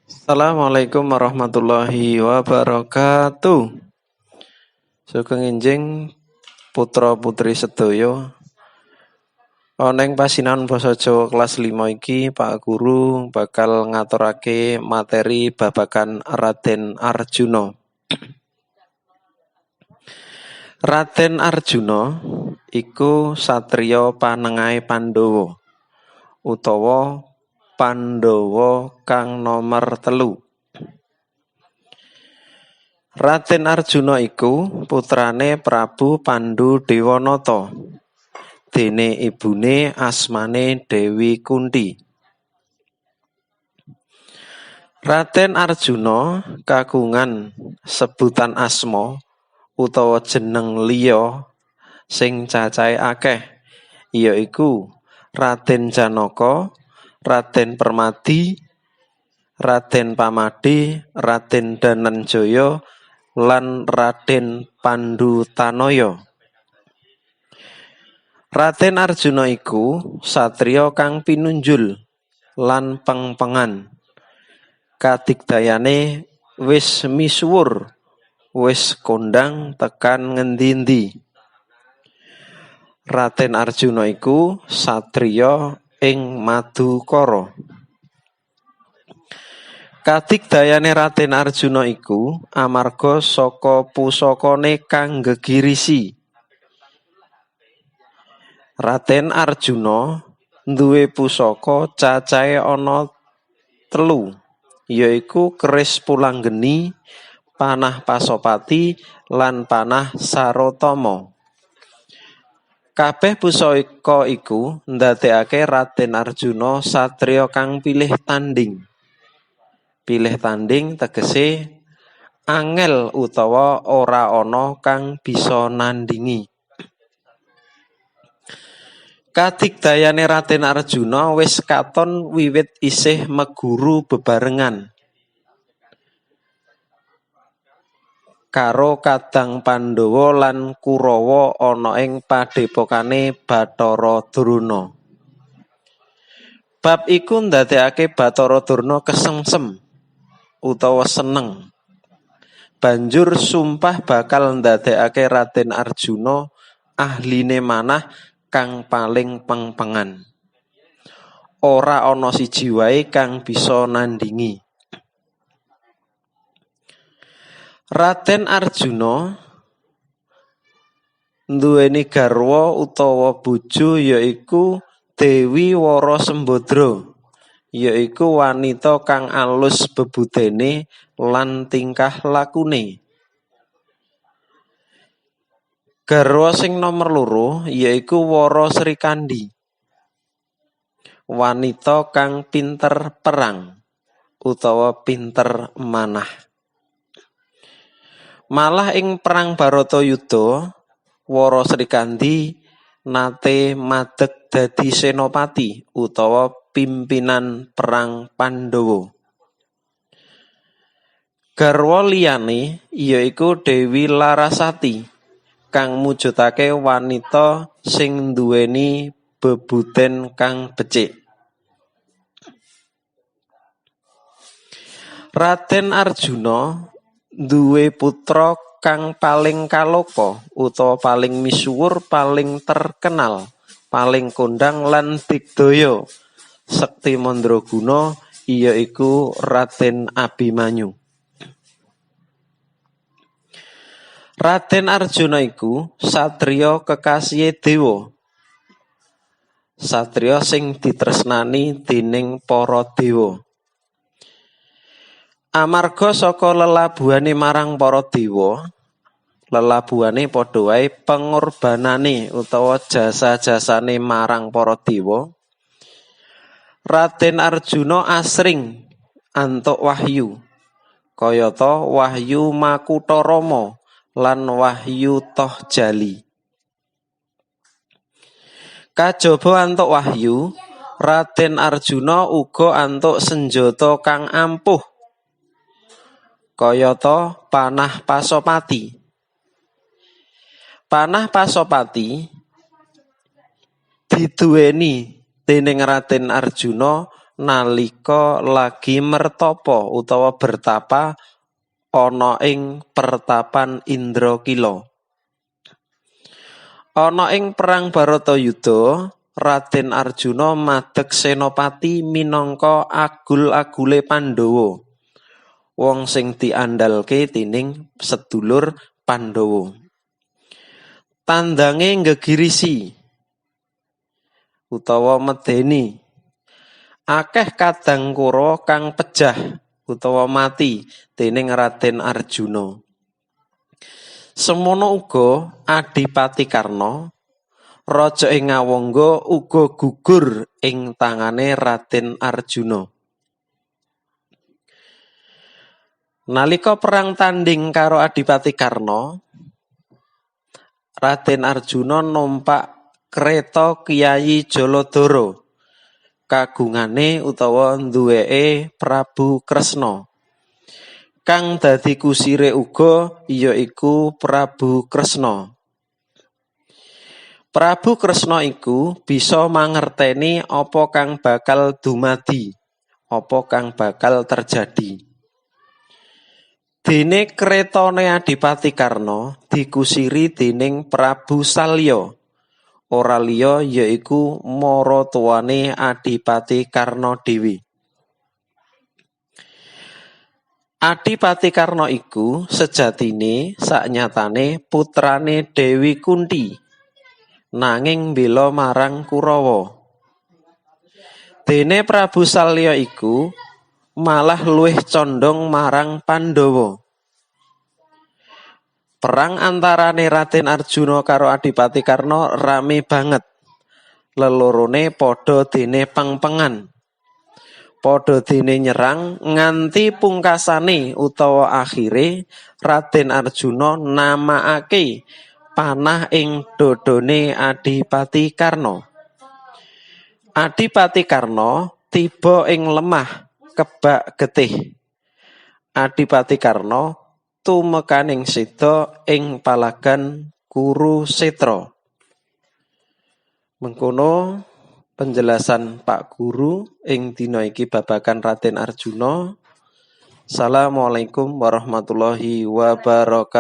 Assalamualaikum warahmatullahi wabarakatuh. Sugeng enjing putra putri sedaya. Ana ing pasinaon basa Jawa kelas 5 iki Pak Guru bakal ngaturake materi babagan Raden Arjuna. Raden Arjuna iku satriya panengahe Pandhawa utawa Pandhawa kang nomer 3. Raden Arjuna iku putrane Prabu Pandhu Dewanata. Dene ibune asmane Dewi Kunthi. Raden Arjuna kagungan sebutan asma utawa jeneng liya sing cacahe akeh, yaiku Raden Janaka, Raden Permadi, Raden Pamade, Raden Dananjaya, lan Raden Pandhutanaya. Raden Arjuna iku satriya kang pinunjul lan pengpengan. Kadigdayane wis misuwur, wis kondhang tekan ngendi-endi. Raden Arjuna iku satriya ing Madukara. Kadigdayane Raden Arjuna iku amarga saka pusakane kang gegirisi. Raden Arjuna duwé pusaka cacahe ana 3, yaiku keris Pulanggeni, panah Pasopati, lan panah Sarotama. Kabeh pusaka iku ndadekake Raden Arjuna satriya kang pilih tanding. Pilih tanding tegese angel utawa ora ana kang bisa nandingi. Kadigdayane Raden Arjuna wis katon wiwit isih meguru bebarengan karo kadang Pandhawa lan Kurawa ana ing padhepokane Bathara Drona. Bab iku ndadekake Bathara Drona kesengsem utawa seneng. Banjur sumpah bakal ndadekake Raden Arjuna ahline manah kang paling pengpengan. Ora ana siji wae kang bisa nandingi. Raden Arjuna nduweni garwa utawa bojo yaiku Dewi Wara Sembadra, yaiku wanita kang alus bebudene lan tingkah lakune. Garwa sing nomer 2 yaiku Wara Srikandi. Wanita kang pinter perang utawa pinter manah. Malah ing perang Baratayuda, Wara Srikandi nate madeg dadi senopati utawa pimpinan perang Pandhawa. Garwa liyane yaiku Dewi Larasati kang mujudake wanita sing nduweni bebuden kang becik. Raden Arjuna duwe putra kang paling kaloka utawa paling misuwur, paling terkenal, paling kondhang lan digdaya sekti mandraguna, yaiku Raden Abimanyu. Raden Arjuna iku satriya kekasihe dewa. Satriya sing ditresnani dening para dewa. Amarga saka lelabuhane marang para dewa, lelabuhane padha wae pengorbanane utawa jasa-jasane marang para dewa. Raden Arjuna asring antuk wahyu, kayata wahyu Makutarama lan wahyu Tohjali. Kajaba antuk wahyu, Raden Arjuna uga antuk senjata kang ampuh, kayata panah Pasopati. Panah Pasopati diduweni dening Raden Arjuna nalika lagi mertapa utawa bertapa ana ing pertapan Indrakila. Ana ing perang Baratayuda, Raden Arjuna madeg senopati minangka agul-agule Pandhawa. Wong sing diandalke dening sedulur Pandhawa. Tandange nggegirisi utawa medeni. Akeh kadang Kurawa kang pejah utawa mati dening Raden Arjuna. Semono uga Adipati Karna, raja ing Ngawangga uga gugur ing tangane Raden Arjuna. Nalika perang tanding karo Adipati Karna, Raden Arjuna numpak kreta Kyai Jaladara kagungane utawa duweke Prabu Kresna. Kang dadi kusire uga yaiku Prabu Kresna. Prabu Kresna iku bisa mangerteni apa kang bakal dumadi, apa kang bakal terjadi. Dene kretane Adipati Karna dikusiri dening Prabu Salya. Ora liya yaiku maratuwane Adipati Karna dhewe. Adipati Karna iku sejatine saknyatane putrane Dewi Kunti, nanging mbela marang Kurawa. Dene Prabu Salya iku malah luwih condong marang Pandhawa. Perang antarane Raden Arjuna karo Adipati Karna rame banget. Lelorone padha dene pengpengan. Padha dene nyerang nganti pungkasane utawa akhire Raden Arjuna namakake panah ing dodone Adipati Karna. Adipati Karna tiba ing lemah kebak getih. Adipati Karna tumekaning seda ing palagan Kurusetra. Mengkono penjelasan Pak Guru ing dina iki babagan Raden Arjuna. Assalamualaikum warahmatullahi wabarakatuh.